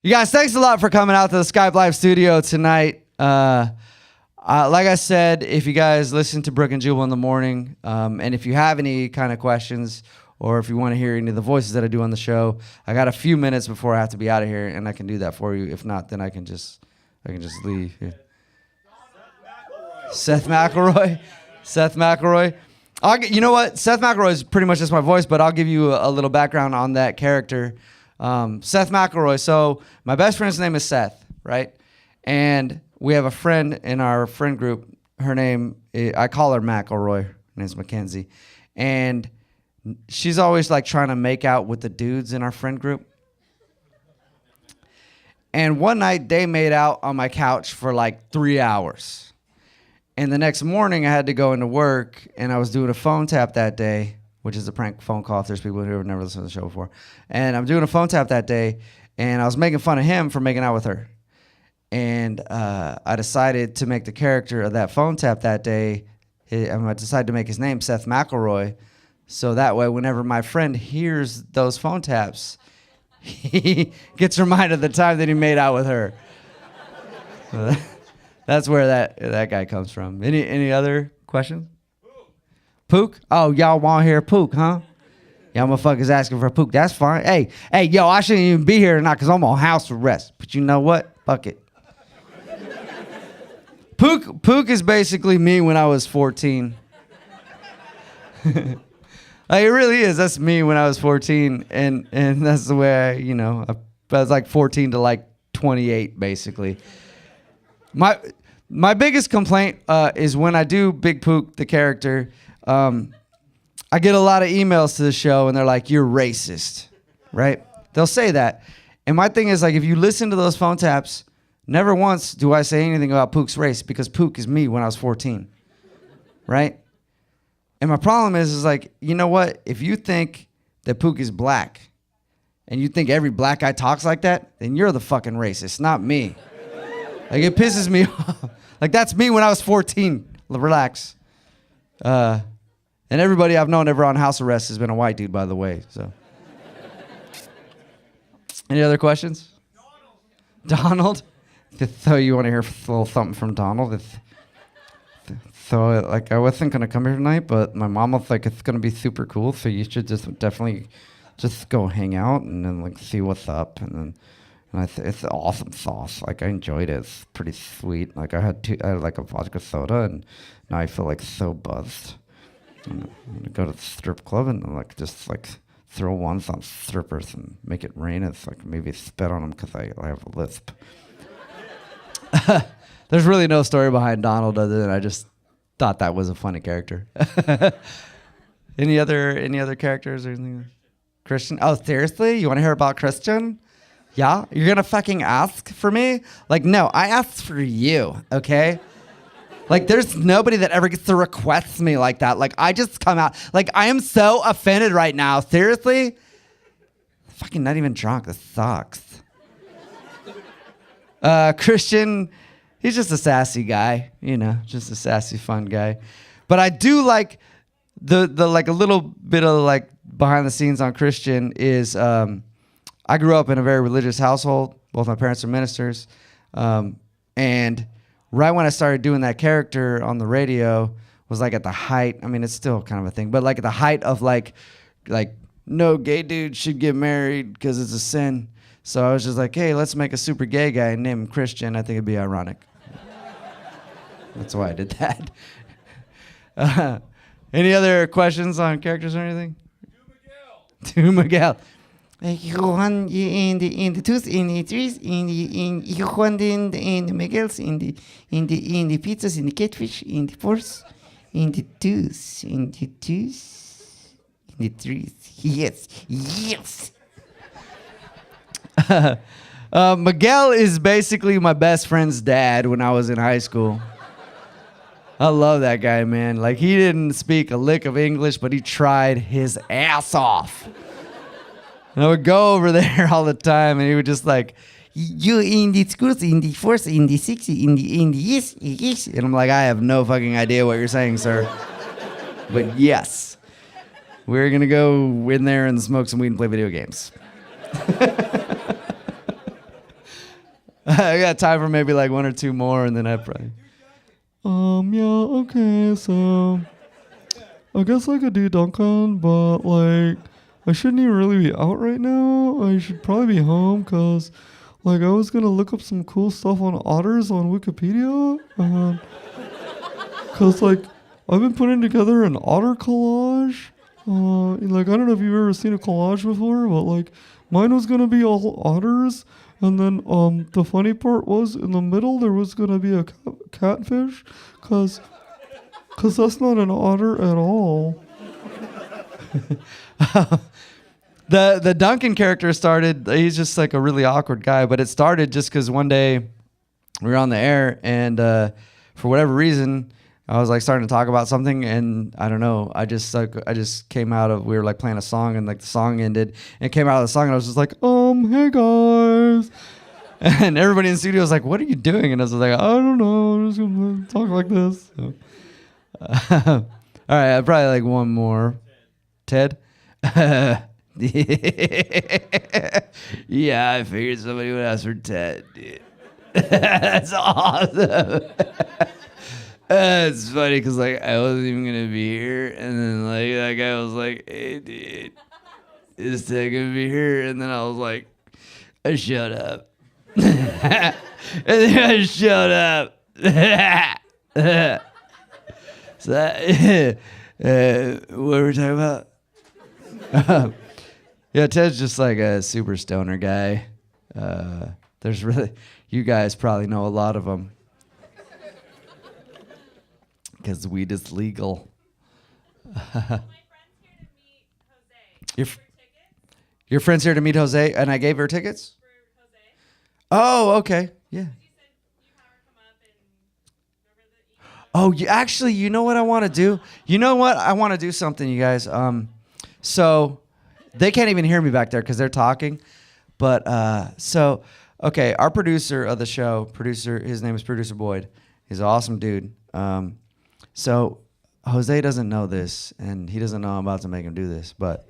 You guys, thanks a lot for coming out to the Skype Live studio tonight. Like I said, if you guys listen to Brooke and Jubal in the morning, and if you have any kind of questions, or if you want to hear any of the voices that I do on the show, I got a few minutes before I have to be out of here, and I can do that for you. If not, then I can just leave. Yeah. Seth McElroy. You know what? Seth McElroy is pretty much just my voice, but I'll give you a little background on that character. Seth McElroy. So my best friend's name is Seth, right? And we have a friend in our friend group. Her name, I call her McElroy. Her name's Mackenzie. And she's always like trying to make out with the dudes in our friend group. And one night they made out on my couch for like 3 hours. And the next morning I had to go into work, and I was doing a phone tap that day, which is a prank phone call if there's people who have never listened to the show before. And I'm doing a phone tap that day, and I was making fun of him for making out with her. And I decided to make the character of that phone tap that day, I decided to make his name Seth McElroy, so that way whenever my friend hears those phone taps, he gets reminded of the time that he made out with her. That's where that guy comes from. Any other questions? Pook? Oh, y'all want to hear Pook, huh? Y'all motherfuckers asking for Pook. That's fine. Hey, yo, I shouldn't even be here tonight because I'm on house arrest. But you know what? Fuck it. Pook is basically me when I was 14. Like, it really is. That's me when I was 14. And that's the way I was like 14 to like 28, basically. My biggest complaint is when I do Big Pook, the character, I get a lot of emails to the show, and they're like, "You're racist," right? They'll say that. And my thing is, like, if you listen to those phone taps, never once do I say anything about Pook's race, because Pook is me when I was 14, right? And my problem is like, you know what? If you think that Pook is black, and you think every black guy talks like that, then you're the fucking racist, not me. Like, it pisses me off. Like, that's me when I was 14. Relax. And everybody I've known ever on house arrest has been a white dude, by the way. So, any other questions? Donald? So you want to hear a little something from Donald? So, like, I wasn't gonna come here tonight, but my mom was like, "It's gonna be super cool, so you should just definitely just go hang out and then like see what's up." And it's awesome sauce. Like, I enjoyed it. It's pretty sweet. Like, I had like a vodka soda, and now I feel like so buzzed. I'm gonna go to the strip club and like just like throw ones on strippers and make it rain. It's like maybe spit on them because I have a lisp. There's really no story behind Donald other than I just thought that was a funny character. Any other characters or anything? Christian? Oh, seriously? You want to hear about Christian? Yeah? You're going to fucking ask for me? Like, no, I asked for you, okay? Like, there's nobody that ever gets to request me like that. Like, I just come out. Like, I am so offended right now. Seriously? I'm fucking not even drunk. This sucks. Christian, he's just a sassy guy, just a sassy, fun guy. But I do like the like a little bit of like behind the scenes on Christian is I grew up in a very religious household. Both my parents are ministers. And right when I started doing that character on the radio was like at the height. I mean, it's still kind of a thing, but like at the height of like no gay dude should get married because it's a sin. So I was just like, hey, let's make a super gay guy and name him Christian. I think it'd be ironic. That's why I did that. Any other questions on characters or anything? To Miguel. You want in the twos, in the threes, you want in the Miguel's, in the pizzas, in the catfish, in the fours, in the twos, in the threes. Yes. Miguel is basically my best friend's dad when I was in high school. I love that guy, man. Like, he didn't speak a lick of English, but he tried his ass off. And I would go over there all the time, and he would just like, you in the schools, in the fours, in the six, in the yes. And I'm like, I have no fucking idea what you're saying, sir. But yes, we're going to go in there and smoke some weed and play video games. I got time for maybe like one or two more, and then I probably. Yeah, okay, so I guess I could do Duncan, but like I shouldn't even really be out right now. I should probably be home because like I was gonna look up some cool stuff on otters on Wikipedia, because like I've been putting together an otter collage. Like I don't know if you've ever seen a collage before, but like mine was gonna be all otters. And then the funny part was in the middle there was gonna be a catfish, cause that's not an otter at all. The Duncan character started. He's just like a really awkward guy, but it started just because one day we were on the air and for whatever reason I was like starting to talk about something, and I don't know. I just came out of, we were like playing a song, and like the song ended, and it came out of the song, and I was just like, hey guys, and everybody in the studio was like, what are you doing? And I was like, I don't know, I'm just gonna talk like this. So, all right, I'd probably like one more. Ted. Yeah, I figured somebody would ask for Ted, dude. That's awesome. It's funny because like I wasn't even gonna be here, and then like that guy was like, "Hey, dude, is Ted gonna be here?" And then I was like, "I shut up," and then I shut up. So that, what were we talking about? Yeah, Ted's just like a super stoner guy. There's really, you guys probably know a lot of them. Because weed is legal. Your friend's here to meet Jose, and I gave her tickets? Oh, okay. Yeah. Oh, actually, you know what I want to do? You know what? I want to do something, you guys. So they can't even hear me back there because they're talking. But okay, our producer of the show, his name is Producer Boyd. He's an awesome dude. So Jose doesn't know this, and he doesn't know I'm about to make him do this, but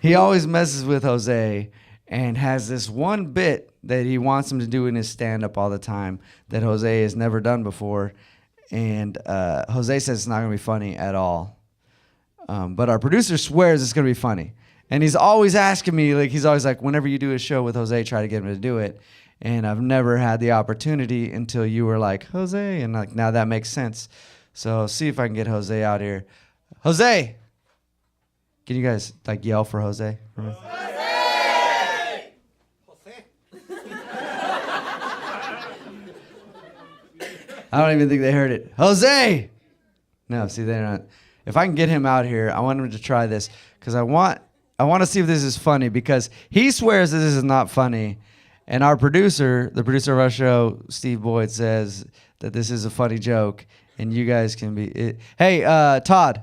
he always messes with Jose and has this one bit that he wants him to do in his stand-up all the time that Jose has never done before, and Jose says it's not going to be funny at all. But our producer swears it's going to be funny. And he's always asking me, like, he's always like, whenever you do a show with Jose, try to get him to do it. And I've never had the opportunity until you were like, Jose, and like now that makes sense. So see if I can get Jose out here. Jose! Can you guys like yell for Jose? Jose! I don't even think they heard it. Jose! No, see, they're not. If I can get him out here, I want him to try this because I want to see if this is funny because he swears that this is not funny. And our producer, the producer of our show, Steve Boyd, says that this is a funny joke, and you guys can be it. Hey, Todd,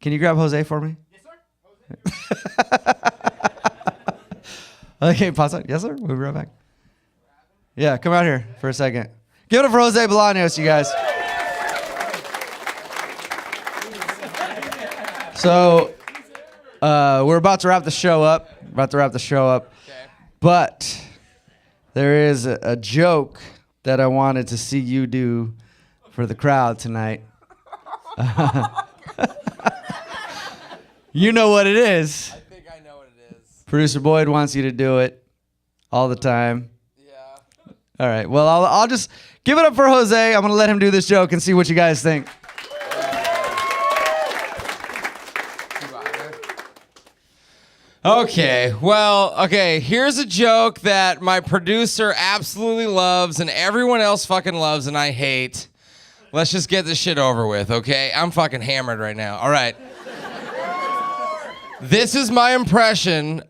can you grab Jose for me? Yes, sir. Okay, pause on. Yes, sir. We'll be right back. Yeah, come out here for a second. Give it up for Jose Bolaños, you guys. So, we're about to wrap the show up. Okay. But there is a joke that I wanted to see you do for the crowd tonight. You know what it is. I think I know what it is. Producer Boyd wants you to do it all the time. Yeah. All right. Well, I'll just give it up for Jose. I'm going to let him do this joke and see what you guys think. Okay, well, here's a joke that my producer absolutely loves and everyone else fucking loves and I hate. Let's just get this shit over with, okay? I'm fucking hammered right now. All right. This is my impression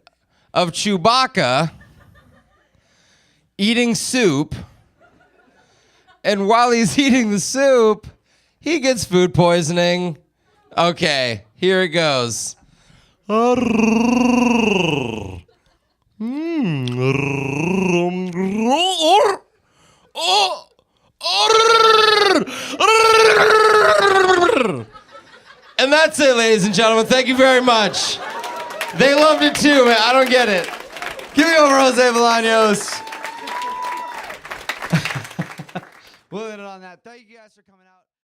of Chewbacca eating soup, and while he's eating the soup, he gets food poisoning. Okay, here it goes. And that's it, ladies and gentlemen. Thank you very much. They loved it too, man. I don't get it. Give me over Jose Bolaños. We'll end it on that. Thank you guys for coming out.